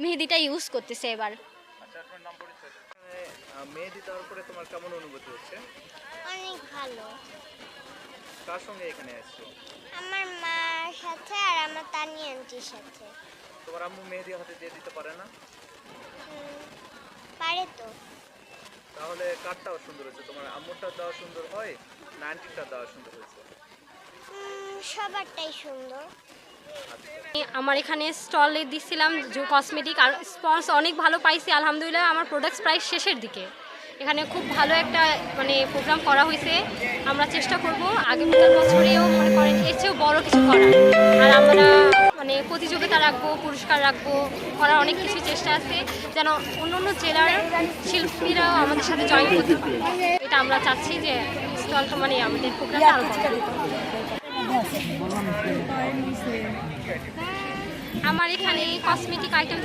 মেহেদিটা use করতেছে এবার। আচ্ছা, আপনার নাম পরিচয়? মেহেদি দেওয়ার পরে তোমার কেমন অনুভূতি হচ্ছে? অনেক ভালো। কার সঙ্গে এখানে আসছো? আমার মার সাথে আর আমার তানি আন্টির সাথে। তোমার আম্মু মেহেদি হাতে দিয়ে দিতে পারে না? পারে তো। তাহলে কারটাও সুন্দর হয়েছে? তোমার আম্মুরটা দেওয়া সুন্দর হয় না আন্টিরটা দেওয়া সুন্দর হয়েছে? সবারটাই সুন্দর। আমার এখানে স্টলে দিছিলাম যে কসমেটিক, আর রেসপন্স অনেক ভালো পাইছি আলহামদুলিল্লাহ। আমার প্রোডাক্টস প্রায় শেষের দিকে। এখানে খুব ভালো একটা প্রোগ্রাম করা হয়েছে। আমরা চেষ্টা করব আগামীকাল বছরেও মনে করেন এর চেয়েও বড় কিছু করার। আর আমরা প্রতিযোগিতা রাখবো, পুরস্কার রাখবো, করার অনেক কিছু চেষ্টা আছে, যেন অন্য অন্য জেলার শিল্পীরাও আমাদের সাথে জয়েন করতে পারে। এটা আমরা চাচ্ছি যে স্টলটা আমাদের প্রোগ্রামটা আরও বড়। আমার এখানে কসমেটিক আইটেম